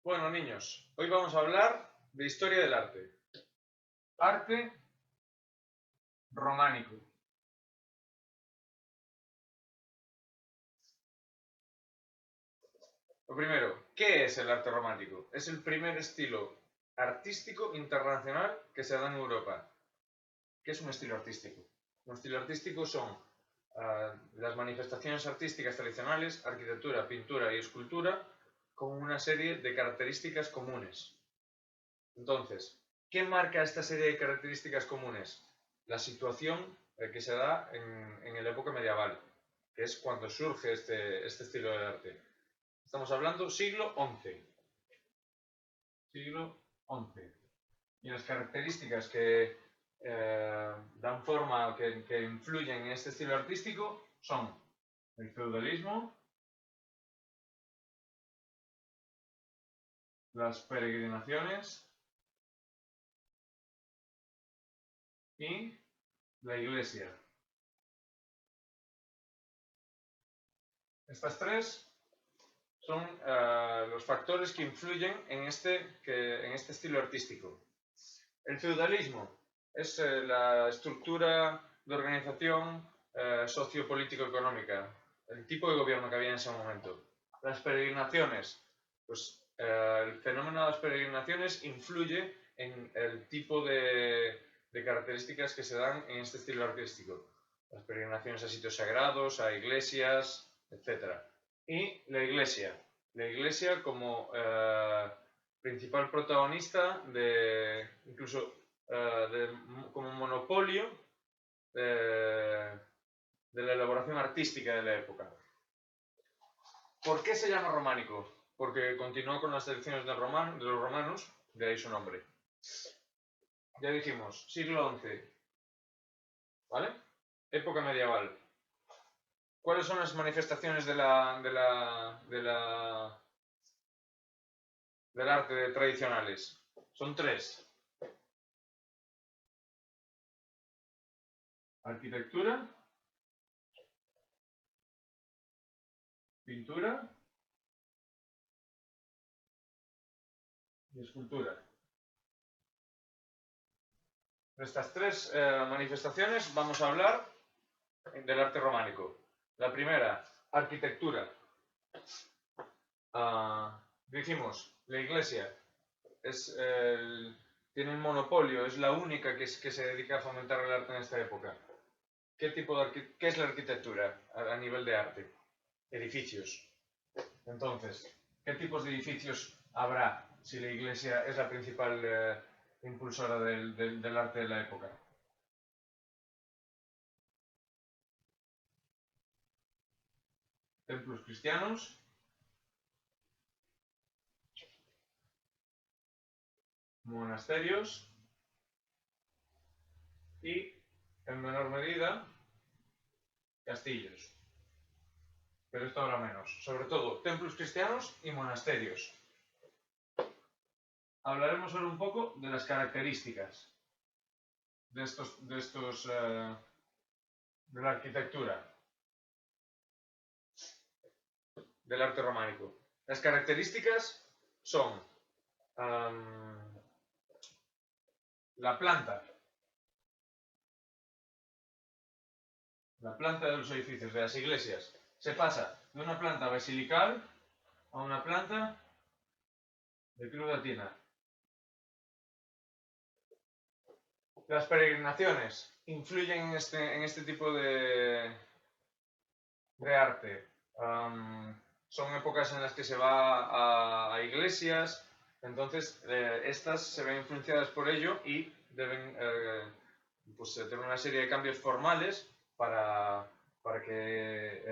Bueno, niños, hoy vamos a hablar de historia del arte. Arte románico. Lo primero, ¿qué es el arte romántico? Es el primer estilo artístico internacional que se da en Europa. ¿Qué es un estilo artístico? Un estilo artístico son las manifestaciones artísticas tradicionales, arquitectura, pintura y escultura, con una serie de características comunes. Entonces, ¿qué marca esta serie de características comunes? La situación que se da en la época medieval, que es cuando surge este estilo de arte. Estamos hablando siglo XI. Siglo XI. Y las características que dan forma o que influyen en este estilo artístico son el feudalismo, las peregrinaciones y la iglesia. Estas tres son los factores que influyen en este estilo artístico. El feudalismo es la estructura de organización sociopolítico-económica, el tipo de gobierno que había en ese momento. Las peregrinaciones, pues el fenómeno de las peregrinaciones influye en el tipo de características que se dan en este estilo artístico. Las peregrinaciones a sitios sagrados, a iglesias, etc. Y la iglesia como principal protagonista como monopolio de la elaboración artística de la época. ¿Por qué se llama románico? Porque continuó con las tradiciones de los romanos, de ahí su nombre. Ya dijimos, siglo XI, ¿vale? Época medieval. ¿Cuáles son las manifestaciones del arte tradicionales? Son tres. Arquitectura, pintura y escultura. De estas tres manifestaciones vamos a hablar del arte románico. La primera, arquitectura. Dijimos, la iglesia tiene un monopolio, es la única que se dedica a fomentar el arte en esta época. ¿Qué es la arquitectura a nivel de arte? Edificios. Entonces, ¿qué tipos de edificios habrá si la iglesia es la principal impulsora del arte de la época? Templos cristianos, monasterios y, en menor medida, castillos. Pero esto ahora menos. Sobre todo, templos cristianos y monasterios. Hablaremos ahora un poco de las características de la arquitectura del arte románico. Las características son la planta de los edificios, de las iglesias. Se pasa de una planta basilical a una planta de cruz latina. Las peregrinaciones influyen en este tipo de arte. Son épocas en las que se va a iglesias, entonces estas se ven influenciadas por ello y deben tener una serie de cambios formales para que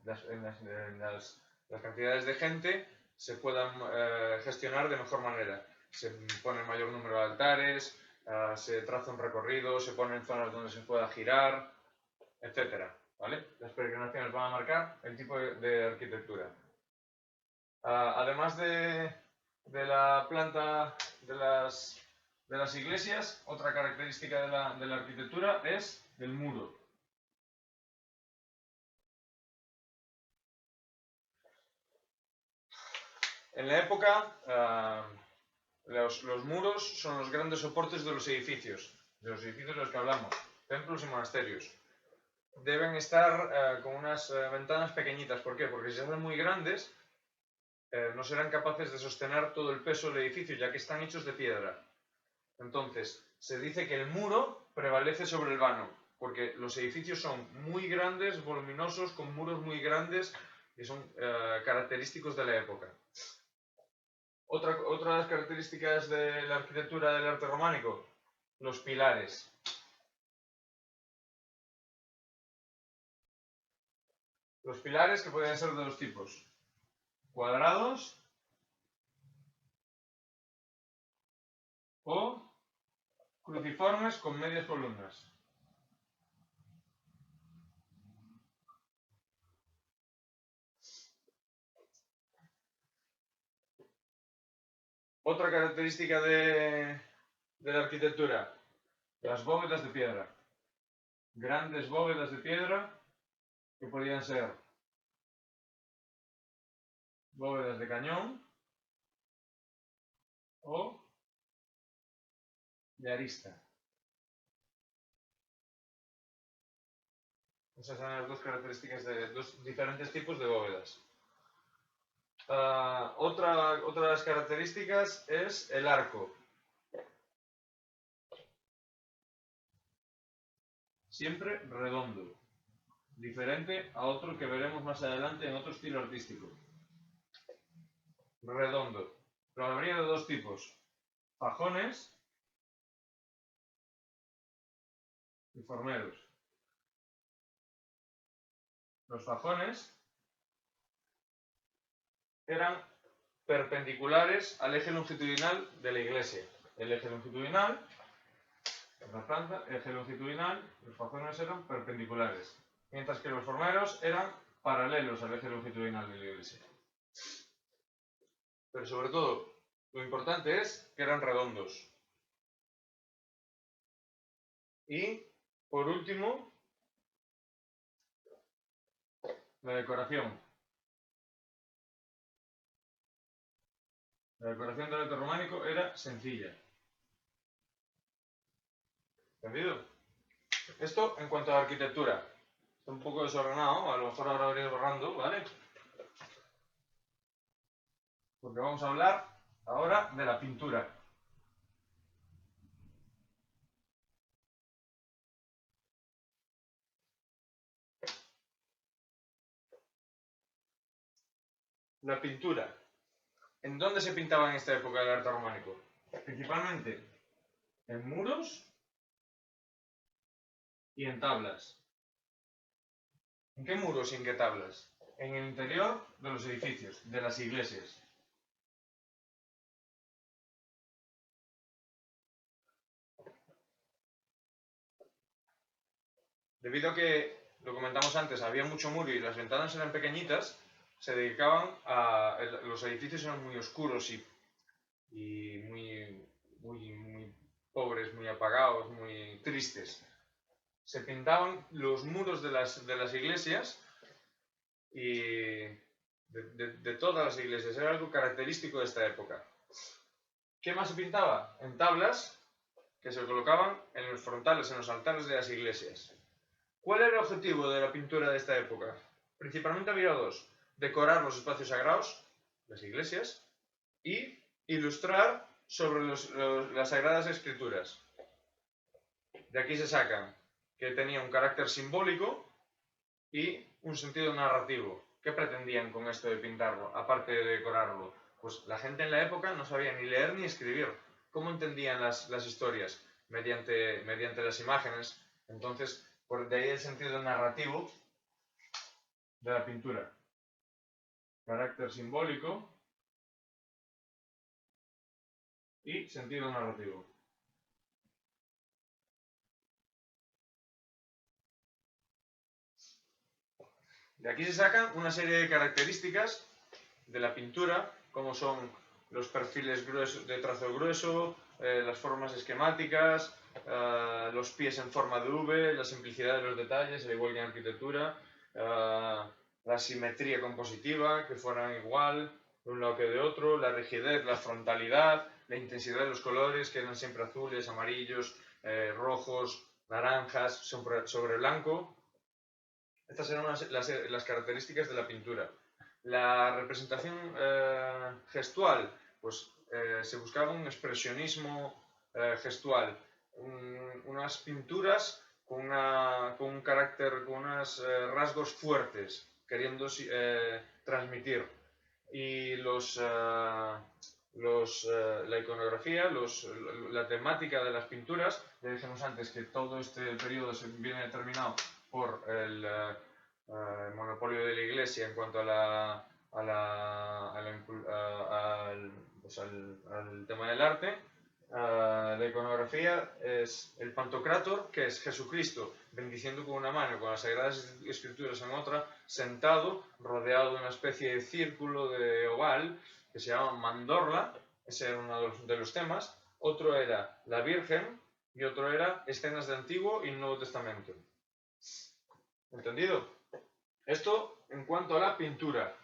las cantidades de gente se puedan gestionar de mejor manera. Se pone mayor número de altares, se traza un recorrido, se ponen zonas donde se pueda girar, etcétera. ¿Vale? Las peregrinaciones van a marcar el tipo de arquitectura. Además de la planta de las iglesias, otra característica de la arquitectura es el muro. En la época, los muros son los grandes soportes de los edificios de los que hablamos, templos y monasterios. Deben estar con unas ventanas pequeñitas. ¿Por qué? Porque si se hacen muy grandes, no serán capaces de sostener todo el peso del edificio, ya que están hechos de piedra. Entonces, se dice que el muro prevalece sobre el vano, porque los edificios son muy grandes, voluminosos, con muros muy grandes, y son característicos de la época. Otras características de la arquitectura del arte románico, los pilares. Los pilares, que pueden ser de dos tipos: cuadrados o cruciformes con medias columnas. Otra característica de la arquitectura, las bóvedas de piedra. Grandes bóvedas de piedra que podían ser bóvedas de cañón o de arista. Esas son las dos características de dos diferentes tipos de bóvedas. Otra de las características es el arco. Siempre redondo, diferente a otro que veremos más adelante en otro estilo artístico. Redondo. Pero habría de dos tipos: fajones y formeros. Los fajones eran perpendiculares al eje longitudinal de la iglesia. El eje longitudinal, la planta, eje longitudinal, los fajones eran perpendiculares, mientras que los formeros eran paralelos al eje longitudinal de la iglesia. Pero sobre todo, lo importante es que eran redondos. Y, por último, la decoración. La decoración del arte románico era sencilla. ¿Entendido? Esto en cuanto a la arquitectura. Está un poco desordenado, a lo mejor ahora iré borrando, ¿vale? Porque vamos a hablar ahora de la pintura. La pintura. ¿En dónde se pintaba en esta época el arte románico? Principalmente en muros y en tablas. ¿En qué muros y en qué tablas? En el interior de los edificios, de las iglesias. Debido a que, lo comentamos antes, había mucho muro y las ventanas eran pequeñitas, se dedicaban a... los edificios eran muy oscuros y muy pobres, muy apagados, muy tristes. Se pintaban los muros de las iglesias y de todas las iglesias. Era algo característico de esta época. ¿Qué más se pintaba? En tablas que se colocaban en los frontales, en los altares de las iglesias. ¿Cuál era el objetivo de la pintura de esta época? Principalmente había dos: decorar los espacios sagrados, las iglesias, y ilustrar sobre las sagradas escrituras. De aquí se sacan que tenía un carácter simbólico y un sentido narrativo. ¿Qué pretendían con esto de pintarlo, aparte de decorarlo? Pues la gente en la época no sabía ni leer ni escribir. ¿Cómo entendían las historias? Mediante las imágenes. Entonces, por de ahí el sentido narrativo de la pintura. Carácter simbólico y sentido narrativo. De aquí se sacan una serie de características de la pintura, como son los perfiles de trazo grueso, las formas esquemáticas, los pies en forma de V, la simplicidad de los detalles, al igual que en arquitectura, la simetría compositiva, que fueran igual, de un lado que de otro, la rigidez, la frontalidad, la intensidad de los colores, que eran siempre azules, amarillos, rojos, naranjas, sobre blanco. Estas eran las características de la pintura. La representación gestual, pues se buscaba un expresionismo gestual, unas pinturas con un carácter, con unos rasgos fuertes, queriendo transmitir. Y la iconografía, la temática de las pinturas, ya dijimos antes que todo este periodo viene determinado por el monopolio de la Iglesia en cuanto al tema del arte. La iconografía es el Pantocrátor, que es Jesucristo bendiciendo con una mano, con las Sagradas Escrituras en otra, sentado, rodeado de una especie de círculo de oval, que se llama mandorla. Ese era uno de los temas. Otro era la Virgen y otro era escenas del Antiguo y Nuevo Testamento. ¿Entendido? Esto en cuanto a la pintura.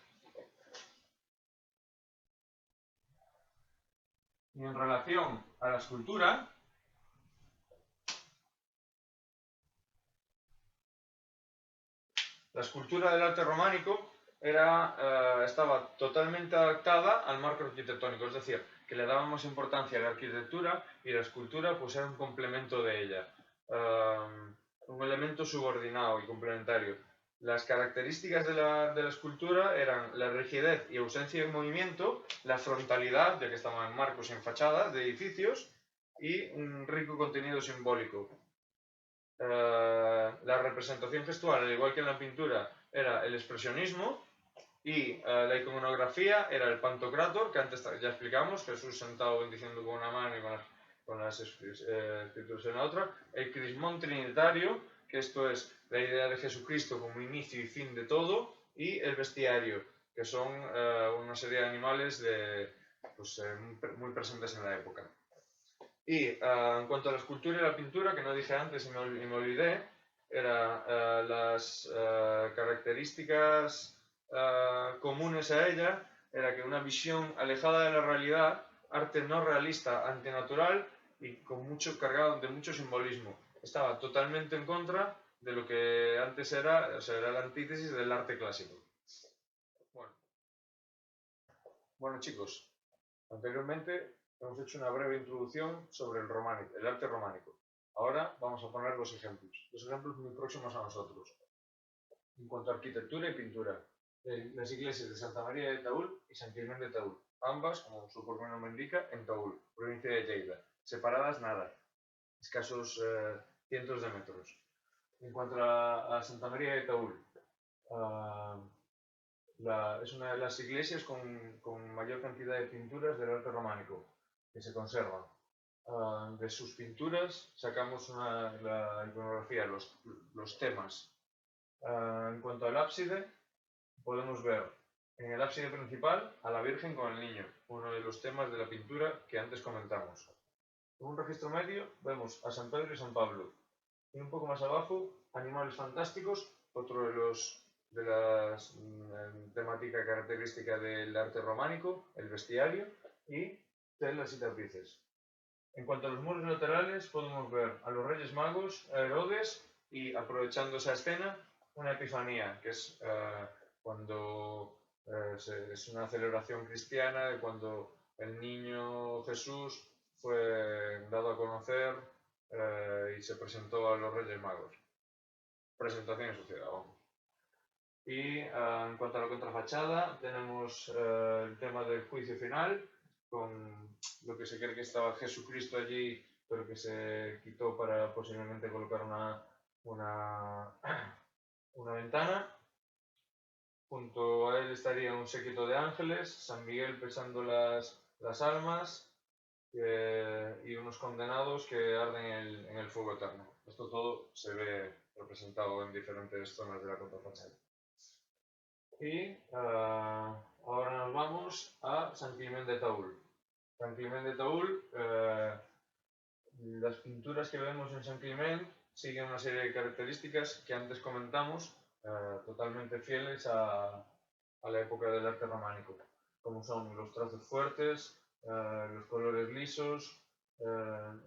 Y en relación a la escultura, la escultura del arte románico estaba totalmente adaptada al marco arquitectónico, es decir, que le dábamos importancia a la arquitectura y la escultura pues era un complemento de ella, un elemento subordinado y complementario. Las características de la escultura eran la rigidez y ausencia de movimiento, la frontalidad, ya que estaban en marcos y en fachadas de edificios, y un rico contenido simbólico. La representación gestual, al igual que en la pintura, era el expresionismo, y la iconografía era el Pantocrátor, que antes ya explicamos, Jesús sentado bendiciendo con una mano y con las escrituras en la otra. El crismón trinitario, que esto es la idea de Jesucristo como inicio y fin de todo. Y el bestiario, que son una serie de animales muy presentes en la época. Y en cuanto a la escultura y la pintura, que no dije antes y me olvidé, eran las características comunes a ella, era que una visión alejada de la realidad, arte no realista, antinatural y cargado de mucho simbolismo. Estaba totalmente en contra de lo que antes era la antítesis del arte clásico. Bueno chicos, anteriormente hemos hecho una breve introducción sobre el arte románico. Ahora vamos a poner dos ejemplos muy próximos a nosotros. En cuanto a arquitectura y pintura, las iglesias de Santa María de Taúl y San Climent de Taúl, ambas, como su propio nombre indica, en Taúl, provincia de Lleida, separadas nada, escasos cientos de metros. En cuanto a Santa María de Taúl, es una de las iglesias con mayor cantidad de pinturas del arte románico que se conservan. De sus pinturas sacamos la iconografía, los temas. En cuanto al ábside, podemos ver en el ábside principal a la Virgen con el Niño, uno de los temas de la pintura que antes comentamos. En un registro medio vemos a San Pedro y San Pablo. Y un poco más abajo, animales fantásticos, otro de las temática característica del arte románico, el bestiario, y telas y tapices. En cuanto a los muros laterales, podemos ver a los Reyes Magos, a Herodes y, aprovechando esa escena, una epifanía, que es cuando es una celebración cristiana de cuando el niño Jesús fue dado a conocer y se presentó a los Reyes Magos. Presentación en sociedad, vamos. Y en cuanto a la contrafachada, tenemos el tema del juicio final, con lo que se cree que estaba Jesucristo allí, pero que se quitó para posiblemente colocar una ventana. Junto a él estaría un séquito de ángeles, San Miguel pesando las almas y unos condenados que arden en el fuego eterno. Esto todo se ve representado en diferentes zonas de la contrafachada. Y ahora nos vamos a San Climent de Taúl. San Climent de Taúl, las pinturas que vemos en San Climent siguen una serie de características que antes comentamos, totalmente fieles a la época del arte románico. como son los trazos fuertes, los colores lisos,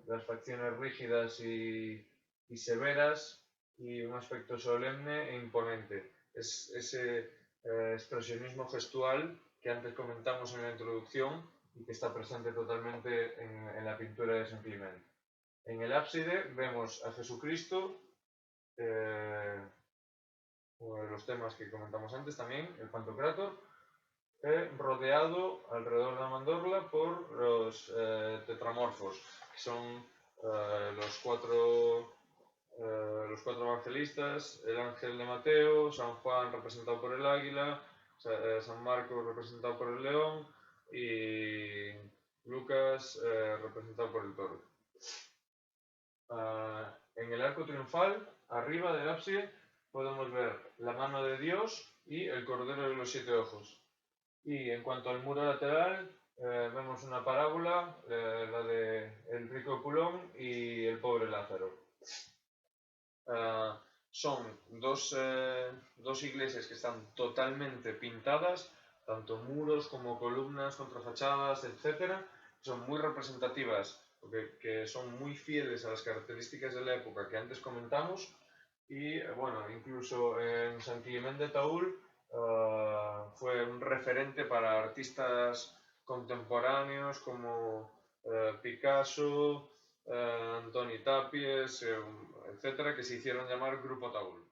las facciones rígidas y severas, y un aspecto solemne e imponente. Es ese expresionismo gestual que antes comentamos en la introducción y que está presente totalmente en la pintura de San Clemente. En el ábside vemos a Jesucristo, uno de los temas que comentamos antes también, el Pantocrátor, rodeado alrededor de la mandorla por los tetramorfos, que son los cuatro evangelistas, el ángel de Mateo, San Juan representado por el águila, San Marcos representado por el león y Lucas representado por el toro. En el arco triunfal, arriba del ábside, podemos ver la mano de Dios y el cordero de los 7 ojos. Y en cuanto al muro lateral, vemos una parábola, la de el rico Pulón y el pobre Lázaro. Son dos iglesias que están totalmente pintadas, tanto muros como columnas, contrafachadas, etc. Son muy representativas, porque que son muy fieles a las características de la época que antes comentamos. Y bueno, incluso en San Clemente de Taúl fue un referente para artistas contemporáneos como Picasso, Antoni Tapies, etcétera, que se hicieron llamar Grupo Taúl.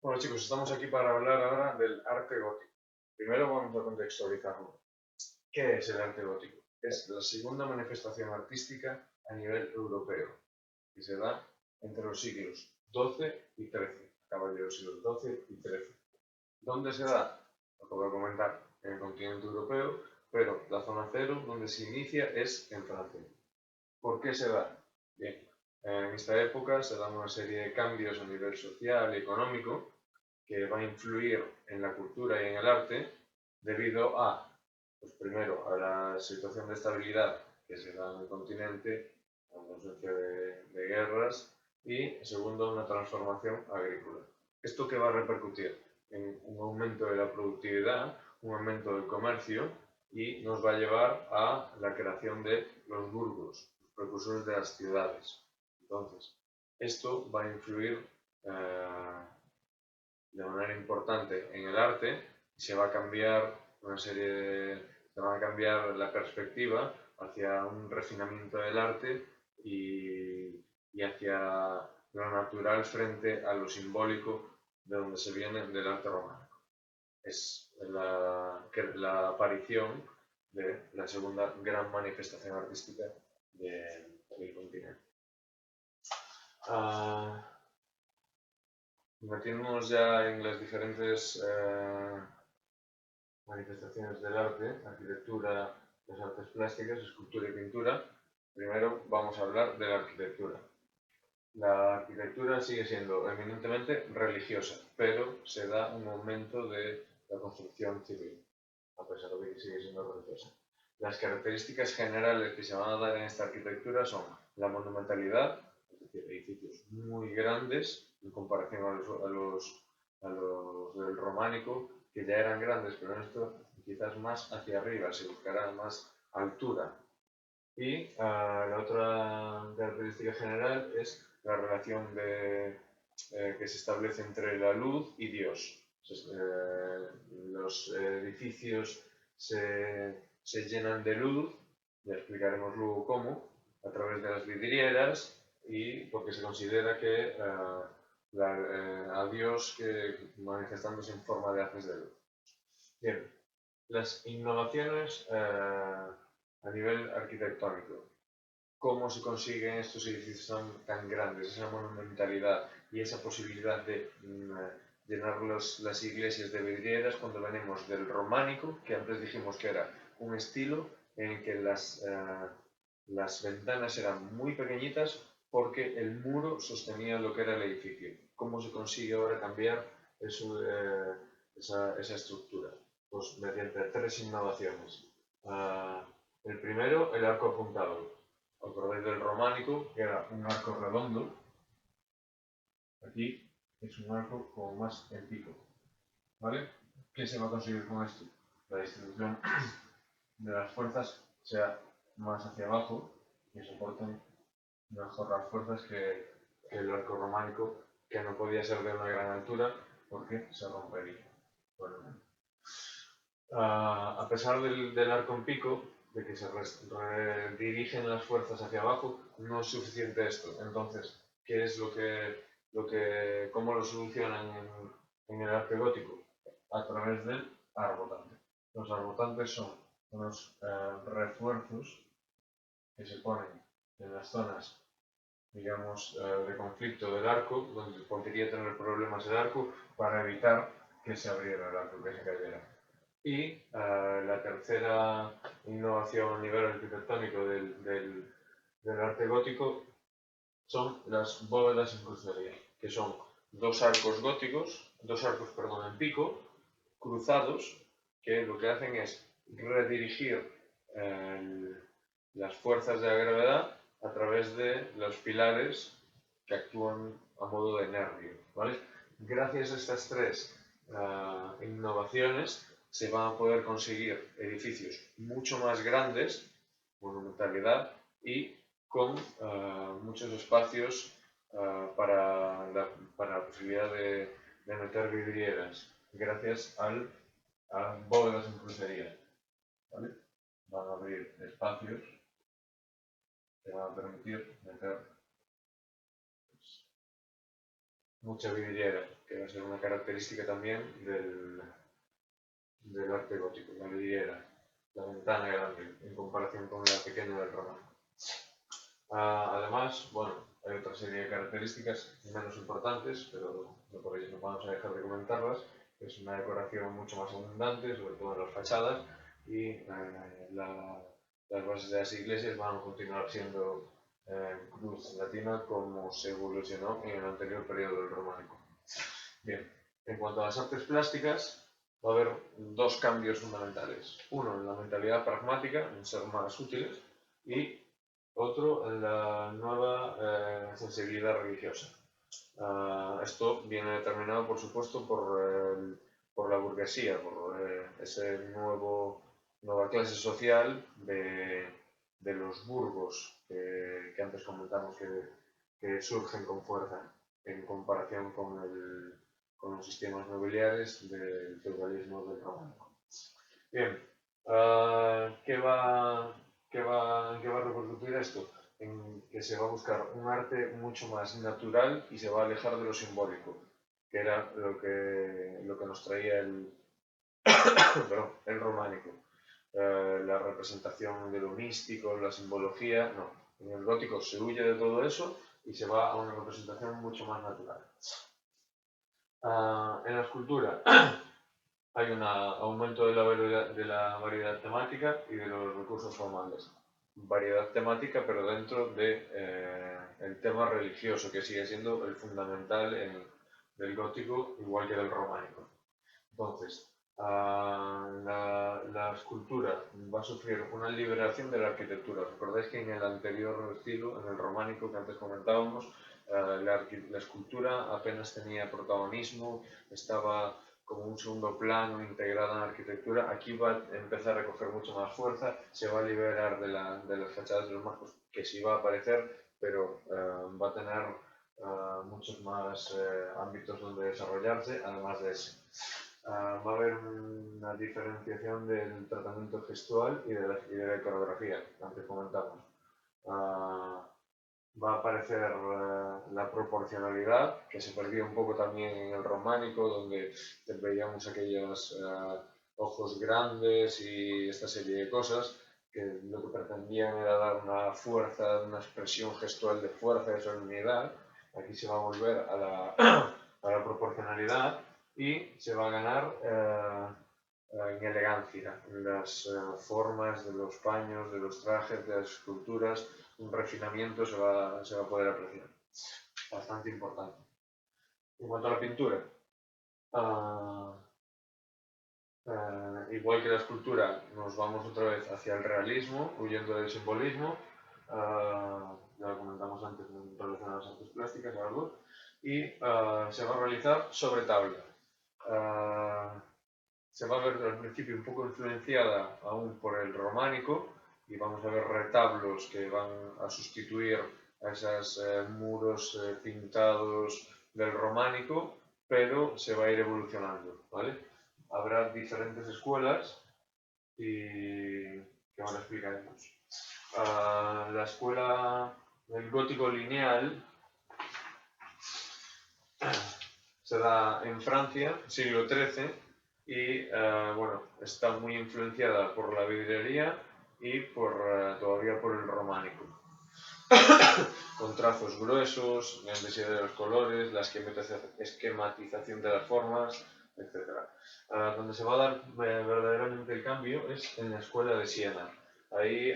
Bueno, chicos, estamos aquí para hablar ahora del arte gótico. Primero vamos a contextualizarlo. ¿Qué es el arte gótico? Es la segunda manifestación artística a nivel europeo, que se da entre los siglos XII y XIII, acaba de los siglos XII y XIII. ¿Dónde se da? Lo puedo comentar en el continente europeo, pero la zona cero donde se inicia es en Francia. ¿Por qué se da? Bien, en esta época se dan una serie de cambios a nivel social y económico que va a influir en la cultura y en el arte debido a, pues primero, a la situación de estabilidad que se da en el continente, a la ausencia de guerras, y segundo, una transformación agrícola. ¿Esto qué va a repercutir? En un aumento de la productividad, un aumento del comercio, y nos va a llevar a la creación de los burgos, los precursores de las ciudades. Entonces, esto va a influir de manera importante en el arte y se va a cambiar se va a cambiar la perspectiva hacia un refinamiento del arte y hacia lo natural frente a lo simbólico de donde se viene del arte románico. Es la aparición de la segunda gran manifestación artística del continente. Metiéndonos ya en las diferentes manifestaciones del arte, arquitectura, las artes plásticas, escultura y pintura, primero vamos a hablar de la arquitectura. La arquitectura sigue siendo eminentemente religiosa, pero se da un aumento de la construcción civil, a pesar de que sigue siendo religiosa. Las características generales que se van a dar en esta arquitectura son la monumentalidad, es decir, edificios muy grandes en comparación a los del románico, que ya eran grandes, pero en esto quizás más hacia arriba, se buscará más altura. Y la otra característica general es la relación que se establece entre la luz y Dios. Los edificios se llenan de luz, ya explicaremos luego cómo, a través de las vidrieras, y porque se considera que a Dios manifestándose en forma de haces de luz. Bien, las innovaciones a nivel arquitectónico. ¿Cómo se consiguen estos edificios tan grandes, esa monumentalidad y esa posibilidad de llenar las iglesias de vidrieras cuando venimos del románico, que antes dijimos que era un estilo en el que las ventanas eran muy pequeñitas porque el muro sostenía lo que era el edificio? ¿Cómo se consigue ahora cambiar esa estructura? Pues mediante 3 innovaciones. El primero, el arco apuntado. Acordáis del románico, que era un arco redondo. Aquí es un arco como más en pico, ¿vale? ¿Qué se va a conseguir con esto? La distribución de las fuerzas sea más hacia abajo y soporten mejor las fuerzas que el arco románico, que no podía ser de una gran altura porque se rompería. Bueno, a pesar del arco en pico, de que se redirigen las fuerzas hacia abajo, no es suficiente esto. Entonces, ¿qué es cómo lo solucionan en el arte gótico? A través del arbotante. Los arbotantes son unos refuerzos que se ponen en las zonas, digamos, de conflicto del arco, donde podría tener problemas el arco, para evitar que se abriera el arco, que se cayera. Y la tercera innovación a nivel arquitectónico del arte gótico son las bóvedas en crucería, que son dos arcos en pico, cruzados, que lo que hacen es redirigir las fuerzas de la gravedad a través de los pilares que actúan a modo de nervio, ¿vale? Gracias a estas tres innovaciones se van a poder conseguir edificios mucho más grandes, monumentalidad, y con muchos espacios para la posibilidad de meter vidrieras, gracias a bóvedas en crucería, ¿vale? Van a abrir espacios que van a permitir meter pues, mucha vidriera, que va a ser una característica también del arte gótico, la vidriera, la ventana grande, en comparación con la pequeña del romano. Además, bueno, hay otra serie de características menos importantes, pero no por ello no vamos a dejar de comentarlas. Es una decoración mucho más abundante, sobre todo en las fachadas, y las bases de las iglesias van a continuar siendo cruz latina como se evolucionó en el anterior periodo del románico. Bien, en cuanto a las artes plásticas, va a haber dos cambios fundamentales. Uno en la mentalidad pragmática, en ser más útiles, y otro en la nueva sensibilidad religiosa. Esto viene determinado, por supuesto, por la burguesía, por esa nueva clase social de los burgos que antes comentamos que surgen con fuerza en comparación con los sistemas nobiliares del feudalismo del románico. Bien, ¿qué va a repercutir esto? En que se va a buscar un arte mucho más natural y se va a alejar de lo simbólico, que era lo que nos traía el románico. La representación de lo místico, la simbología, no. En el gótico se huye de todo eso y se va a una representación mucho más natural. En la escultura hay un aumento de la variedad temática y de los recursos formales. Variedad temática, pero dentro del tema religioso, que sigue siendo el fundamental del gótico, igual que del románico. Entonces, la escultura va a sufrir una liberación de la arquitectura. Recordáis que en el anterior estilo, en el románico que antes comentábamos, la escultura apenas tenía protagonismo, estaba como un segundo plano integrado en la arquitectura. Aquí va a empezar a coger mucho más fuerza, se va a liberar de las fachadas de los marcos, que sí va a aparecer, pero va a tener muchos más ámbitos donde desarrollarse, además de ese. Va a haber una diferenciación del tratamiento gestual y de la iconografía, que antes comentamos. Va a aparecer la proporcionalidad, que se perdió un poco también en el románico, donde veíamos aquellos ojos grandes y esta serie de cosas, que lo que pretendían era dar una fuerza, una expresión gestual de fuerza, de solemnidad. Aquí se va a volver a la proporcionalidad y se va a ganar en elegancia, en las formas de los paños, de los trajes, de las esculturas. Un refinamiento se va a poder apreciar. Bastante importante. En cuanto a la pintura, igual que la escultura, nos vamos otra vez hacia el realismo, huyendo del simbolismo. Ya lo comentamos antes en relación a las artes plásticas, algo. y se va a realizar sobre tabla. Se va a ver al principio un poco influenciada aún por el románico y vamos a ver retablos que van a sustituir a esos muros pintados del románico, pero se va a ir evolucionando, ¿vale? Habrá diferentes escuelas y que ahora explicaremos. La escuela del gótico lineal se da en Francia, siglo XIII, y bueno, está muy influenciada por la vidriería y todavía por el románico. Con trazos gruesos, la densidad de los colores, la esquematización de las formas, etc. Donde se va a dar verdaderamente el cambio es en la escuela de Siena. Ahí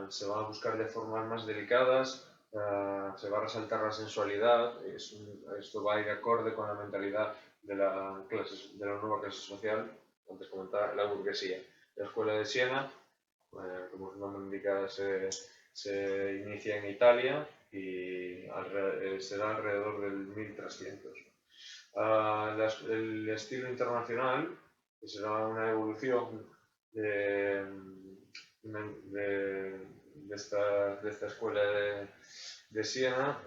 se van a buscar de formas más delicadas, se va a resaltar la sensualidad, esto va a ir acorde con la mentalidad de la nueva clase social, antes comentaba, la burguesía. La escuela de Siena, como su nombre indica, se inicia en Italia y será alrededor del 1300. El estilo internacional, que será una evolución de, esta escuela de Siena,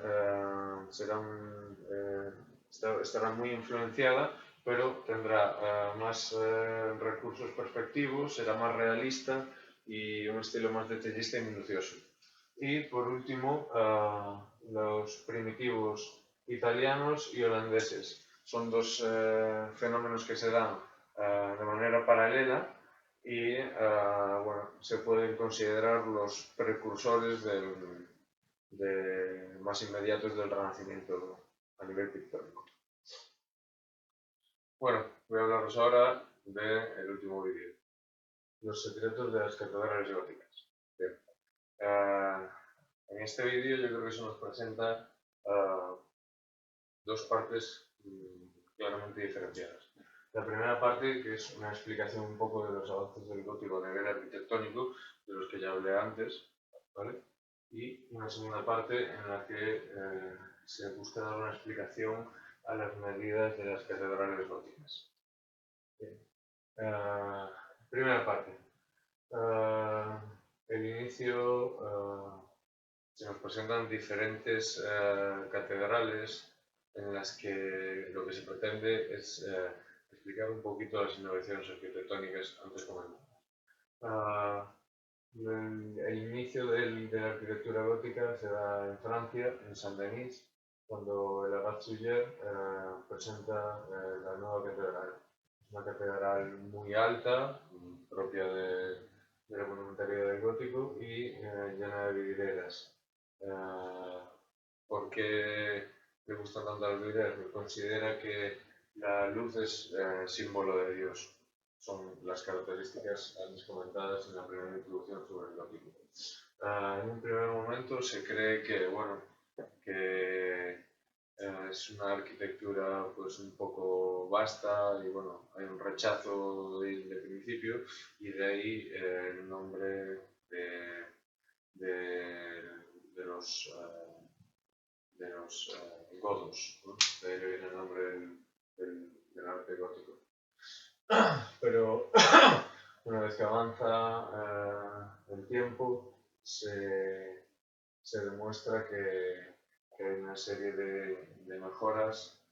estará muy influenciada, pero tendrá más recursos perspectivos, será más realista y un estilo más detallista y minucioso. Y por último, los primitivos italianos y holandeses. Son dos fenómenos que se dan de manera paralela y bueno, se pueden considerar los precursores más inmediatos del Renacimiento a nivel pictórico. Bueno, voy a hablaros ahora del último vídeo. Los secretos de las catedrales góticas. Bien. En este vídeo yo creo que se nos presenta dos partes claramente diferenciadas. La primera parte, que es una explicación un poco de los avances del gótico a nivel arquitectónico, de los que ya hablé antes, ¿vale? Y una segunda parte en la que se busca dar una explicación a las medidas de las catedrales góticas. Bien. Primera parte. El inicio, se nos presentan diferentes catedrales en las que lo que se pretende es explicar un poquito las innovaciones arquitectónicas antes comentadas. El inicio de la arquitectura gótica se da en Francia, en Saint-Denis, cuando el abad Suger presenta la nueva catedral. Es una catedral muy alta, propia de la monumentalidad del gótico y llena de vidrieras. ¿Por qué le gustan tanto las vidrieras? Porque considera que la luz es símbolo de Dios. Son las características antes comentadas en la primera introducción sobre el gótico. En un primer momento se cree que, bueno, que es una arquitectura pues un poco vasta y bueno, hay un rechazo de principio y de ahí el nombre de los godos, ¿no? De ahí viene el nombre del arte gótico. Pero una vez que avanza el tiempo, se demuestra que hay una serie de mejoras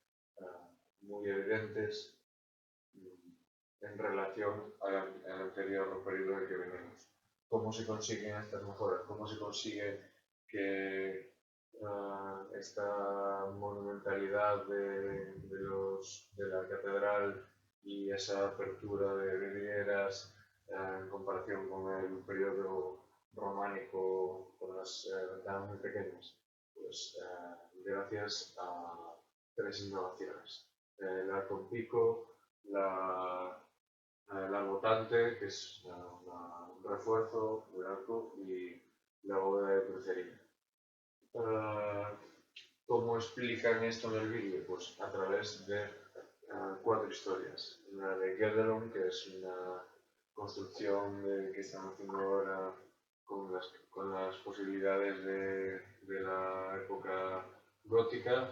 muy evidentes en relación al anterior periodo del que venimos. ¿Cómo se consiguen estas mejoras? ¿Cómo se consigue que esta monumentalidad de la catedral y esa apertura de vidrieras en comparación con el periodo románico con las ventanas muy pequeñas? Pues gracias a tres innovaciones. El arco en pico, la botante, que es un refuerzo del arco, y la bóveda de crucería. ¿Cómo explican esto en el vídeo? Pues a través de cuatro historias. Una de Gelderland, que es una construcción que están haciendo ahora con las posibilidades de la época gótica.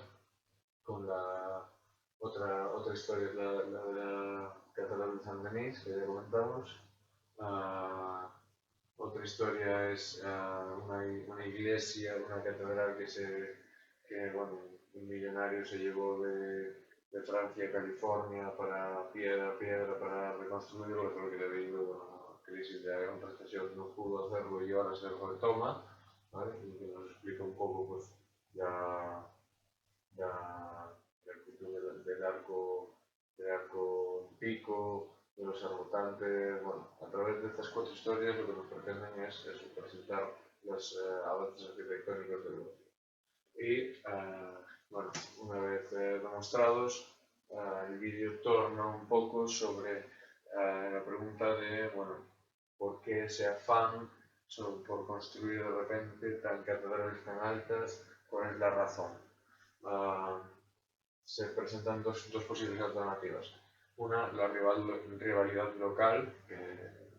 con la otra historia, la de la Catedral de San Denis, que ya comentamos. Otra historia es una iglesia, una catedral que bueno, un millonario se llevó de Francia a California para piedra a piedra para reconstruirlo, solo que debido a la crisis de la gran recesión no pudo hacerlo y ahora se retoma, ¿vale? Y que nos explica un poco pues la actitud del arco en pico, de los arbotantes. Bueno, a través de estas 4 historias lo que nos pretenden es presentar los avances arquitectónicos del lugar. Y bueno, una vez demostrados, el vídeo torna un poco sobre la pregunta de, bueno, ¿por qué ese afán por construir de repente tan catedrales tan altas? ¿Cuál es la razón? Se presentan dos posibles alternativas. Una, la rivalidad local, que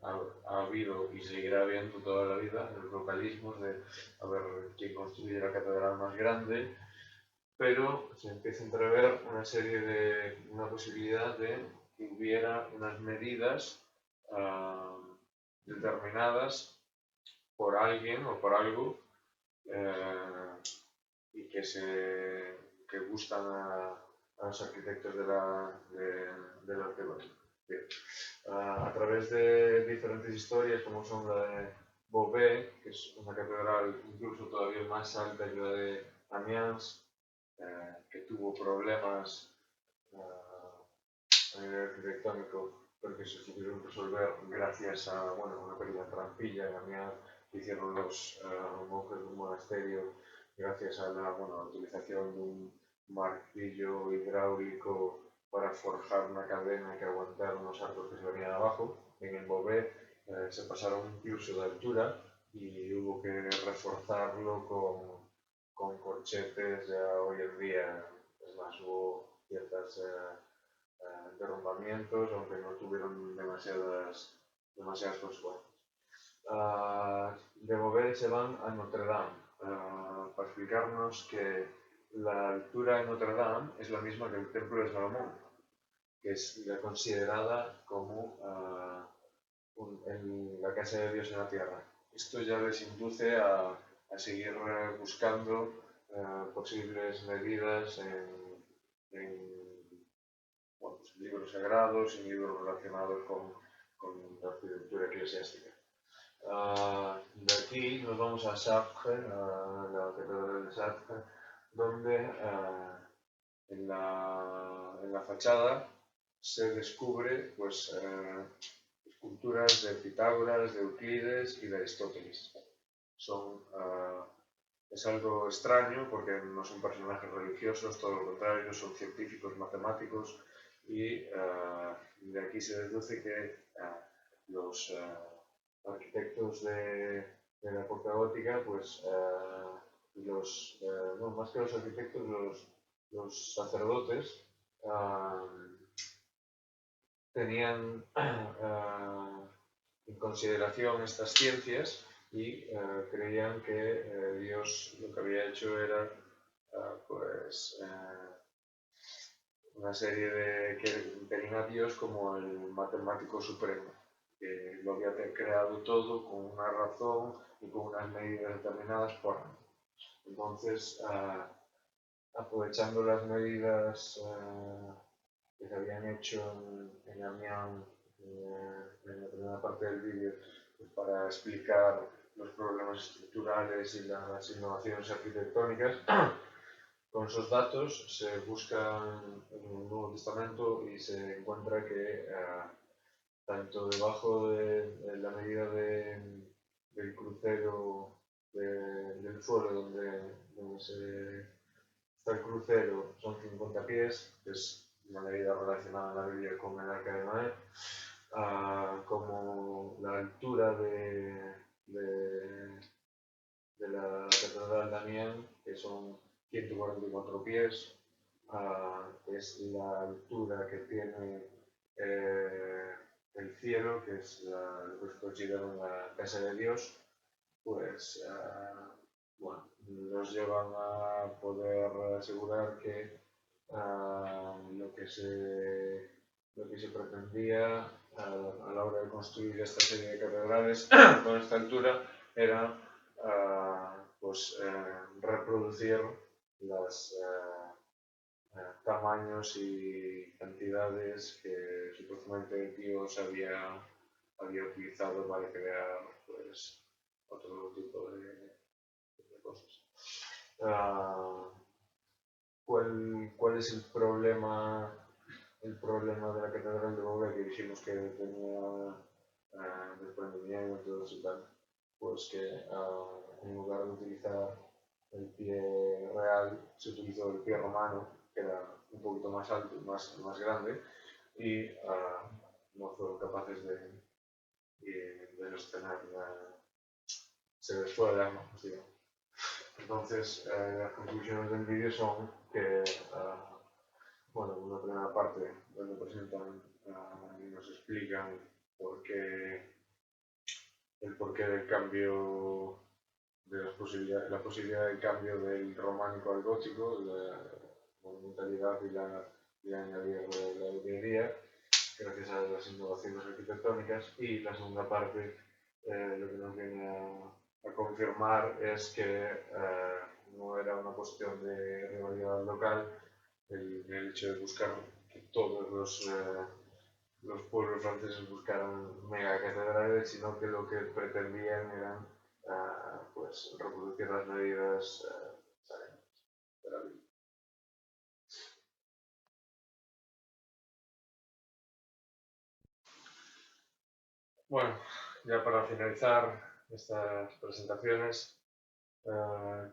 ha habido y seguirá habiendo toda la vida, el localismo de a ver quién construye la catedral más grande, pero se empieza a entrever una posibilidad de que hubiera unas medidas determinadas por alguien o por algo y que gustan a los arquitectos del arte gótico. A través de diferentes historias, como son la de Beauvais, que es una catedral incluso todavía más alta que la de Amiens, que tuvo problemas a nivel arquitectónico, porque se pudieron resolver gracias a bueno, una pequeña trampilla en Amiens que hicieron los monjes de un monasterio gracias a la utilización de un martillo hidráulico para forjar una cadena que aguantara unos arcos que se venían abajo. En el Beauvais se pasaron incluso de altura y hubo que reforzarlo con corchetes ya hoy en día. Es más, hubo ciertas derrumbamientos, aunque no tuvieron demasiadas consecuencias. De Beauvais se van a Notre Dame para explicarnos que la altura de Notre Dame es la misma que el Templo de Salomón, que es considerada como la casa de Dios en la tierra. Esto ya les induce a seguir buscando posibles medidas bueno, pues, libros sagrados y libros relacionados con la arquitectura eclesiástica. De aquí nos vamos a Chartres, a la catedral de Chartres, donde en la fachada se descubre pues, esculturas de Pitágoras, de Euclides y de Aristóteles. Es algo extraño porque no son personajes religiosos, todo lo contrario, son científicos, matemáticos y de aquí se deduce que los arquitectos de la época gótica, pues no, más que los arquitectos, los sacerdotes tenían en consideración estas ciencias y creían que Dios lo que había hecho era pues una serie que tenían a Dios como el matemático supremo, que lo había creado todo con una razón y con unas medidas determinadas por año. Entonces, aprovechando las medidas que se habían hecho en Amiens en la primera parte del vídeo pues para explicar los problemas estructurales y las innovaciones arquitectónicas, con esos datos se busca en el Nuevo Testamento y se encuentra que tanto debajo de la medida del crucero del suelo donde está el crucero son 50 pies, que es una medida relacionada en la Biblia con el Arca de Noé, como la altura de la Catedral de Amiens, que son 144 pies, es la altura que tiene el cielo, que es lo que se considera la casa de Dios, pues bueno, nos llevan a poder asegurar que lo que se pretendía a la hora de construir esta serie de catedrales con esta altura era reproducir los tamaños y cantidades que supuestamente Dios había utilizado para crear pues, otro tipo de cosas. ¿Cuál es el problema de la Catedral de Bóveda que dijimos que tenía desprendimientos y tal? Pues que en lugar de utilizar el pie real, se utilizó el pie romano, que era un poquito más alto, más grande, y no fueron capaces de sostener, se les fue de las manos, digamos. Entonces, las conclusiones del vídeo son que, una primera parte donde presentan y nos explican el porqué del cambio, de la posibilidad del cambio del románico al gótico, la monumentalidad y añadir la albañilería, gracias a las innovaciones arquitectónicas. Y la segunda parte, lo que nos viene a confirmar es que no era una cuestión de rivalidad local el hecho de buscar que todos los pueblos franceses buscaran megacatedrales, sino que lo que pretendían eran reproducir las medidas de la Biblia. Bueno, ya para finalizar estas presentaciones,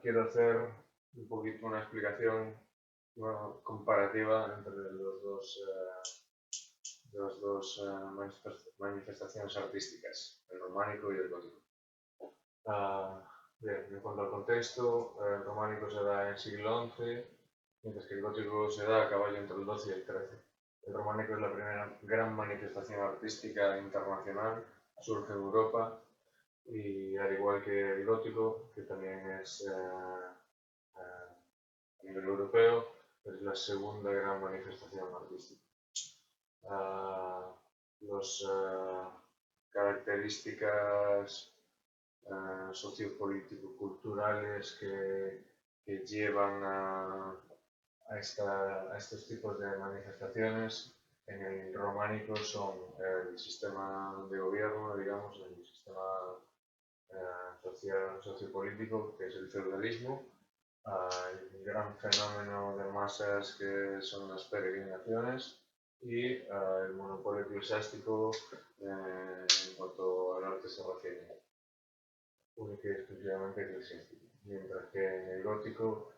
quiero hacer un poquito una explicación comparativa entre las dos manifestaciones artísticas, el románico y el gótico. Bien, en cuanto al contexto, el románico se da en el siglo XI, mientras que el gótico se da a caballo entre el XII y el XIII. El románico es la primera gran manifestación artística internacional, surge en Europa y al igual que el gótico, que también es a nivel europeo, es la segunda gran manifestación artística. Las características sociopolítico-culturales que llevan a estos tipos de manifestaciones en el románico son el sistema de gobierno, digamos, el sistema sociopolítico, que es el feudalismo, el gran fenómeno de masas que son las peregrinaciones y el monopolio eclesiástico en cuanto al arte se refiere, única y exclusivamente eclesiástico. Mientras que en el gótico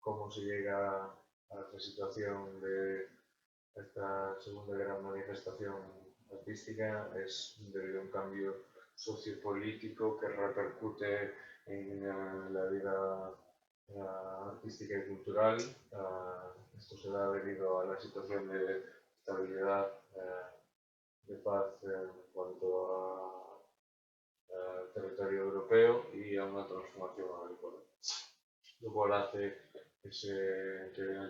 cómo se llega a esta situación de esta segunda gran manifestación artística es debido a un cambio sociopolítico que repercute en la vida artística y cultural. Esto se da debido a la situación de estabilidad, de paz en cuanto a territorio europeo y a una transformación agrícola, lo cual hace que haya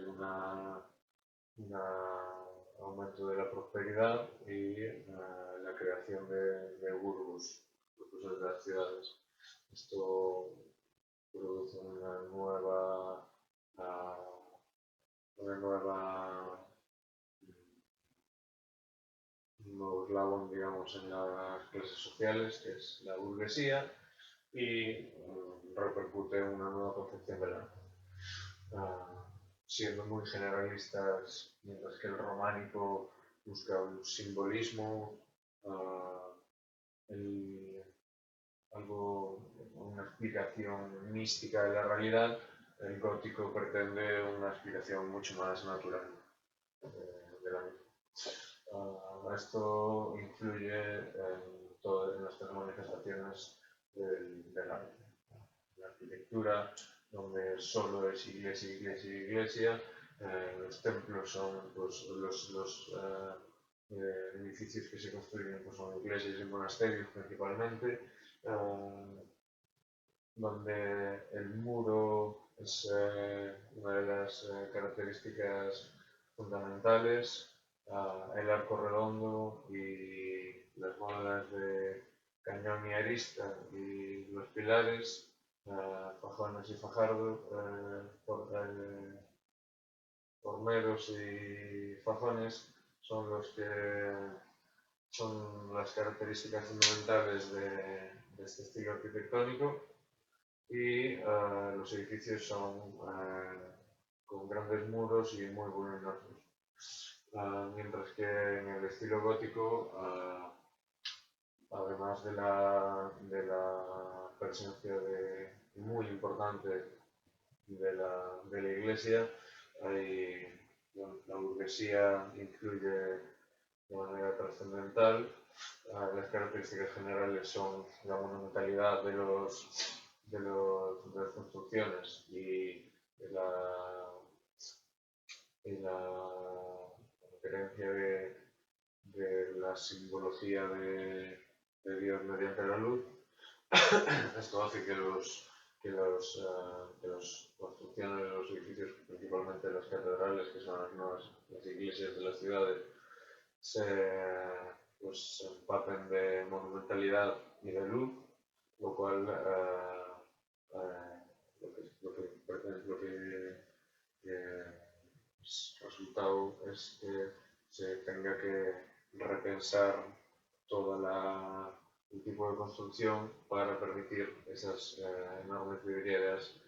un aumento de la prosperidad y la creación de urbos, de las ciudades. Esto produce un nuevo eslabón, digamos, en las clases sociales, que es la burguesía, y repercute en una nueva concepción del arte. Siendo muy generalistas, mientras que el románico busca un simbolismo, una explicación mística de la realidad, el gótico pretende una explicación mucho más natural de la misma. Esto influye en todas nuestras manifestaciones del arte. La arquitectura, donde solo es iglesia, iglesia, iglesia. Los templos son pues, los edificios que se construyen pues, son iglesias y monasterios principalmente. donde el muro es una de las características fundamentales, el arco redondo y las molas de cañón y arista y los pilares, fajones y fajardo, formeros y fajones son son las características fundamentales de este estilo arquitectónico y los edificios son con grandes muros y muy voluminosos. Mientras que en el estilo gótico, además de la presencia muy importante de la iglesia, la burguesía influye de manera trascendental. Las características generales son la monumentalidad de las construcciones y la creencia de la simbología de Dios mediante la luz. Esto hace que las construcciones de los edificios, principalmente las catedrales, que son las iglesias de las ciudades, se empapen de monumentalidad y de luz, lo cual lo que resultado es que se tenga que repensar todo el tipo de construcción para permitir esas enormes vidrieras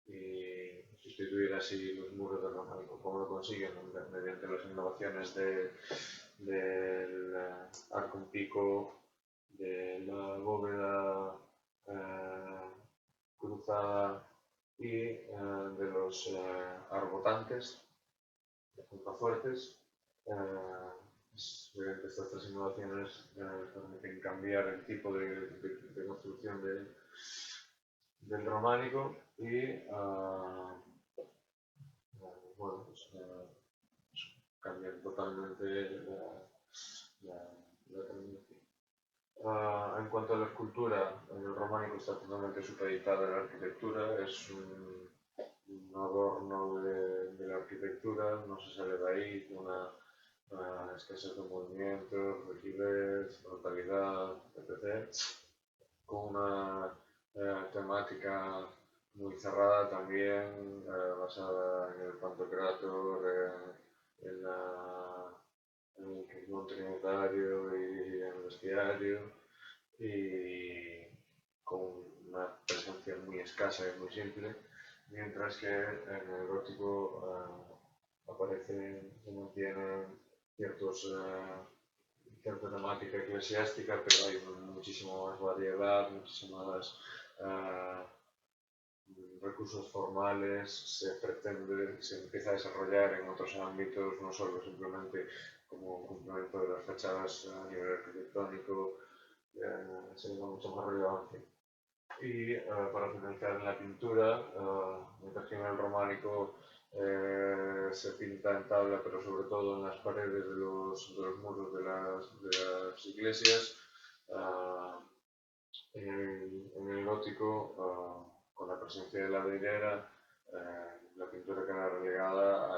y sustituir así los muros de románico. ¿Cómo lo consiguen? Mediante las innovaciones del arco en pico, de la bóveda cruzada y de los arbotanques de contrafuertes. Mediante estas tres innovaciones permiten cambiar el tipo de construcción del románico y bueno, pues, cambian totalmente la tendencia. En cuanto a la escultura, el románico está totalmente supeditada a la arquitectura, es un adorno de la arquitectura, no se sale de ahí, una escasez de movimientos, rigidez, frontalidad, etc. Con una temática muy cerrada también, basada en el Pantocrator, en el Quismón Trinitario y en el Bestiario, y con una presencia muy escasa y muy simple, mientras que en el gótico se mantienen cierta temática eclesiástica, pero hay muchísima más variedad, muchísimas más recursos formales, se empieza a desarrollar en otros ámbitos, no solo simplemente como un complemento de las fachadas a nivel arquitectónico, se le da mucha más relevancia. Y para finalizar en la pintura, mientras que en el románico se pinta en tabla, pero sobre todo en las paredes de los muros de las iglesias, en el gótico, con la presencia de la vidriera, la pintura queda relegada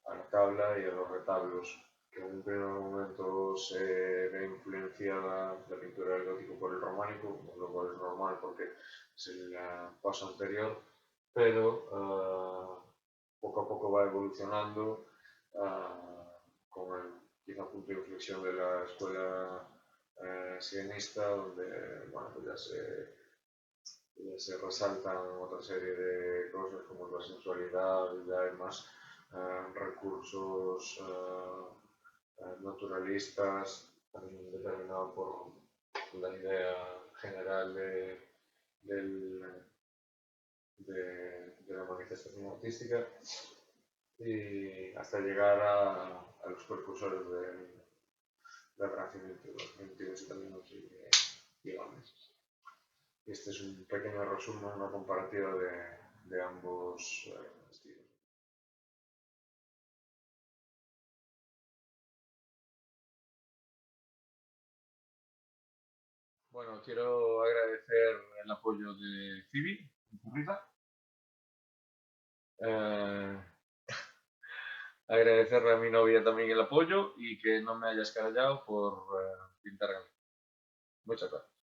a la tabla y a los retablos, que en un primer momento se ve influenciada la pintura del gótico por el románico, lo cual es normal porque es el paso anterior, pero poco a poco va evolucionando con el quizá punto de inflexión de la escuela sienista, donde bueno, pues ya se resaltan otra serie de cosas como la sensualidad, y ya hay más recursos naturalistas, también determinado por la idea general de la manifestación artística, y hasta llegar a los precursores del Renacimiento, los 22 italianos y holandeses. Este es un pequeño resumen, una comparativa de ambos estilos. Bueno, quiero agradecer el apoyo de Phoebe, mi perrita. Agradecerle a mi novia también el apoyo y que no me haya escarallado por pintar a mí. Muchas gracias.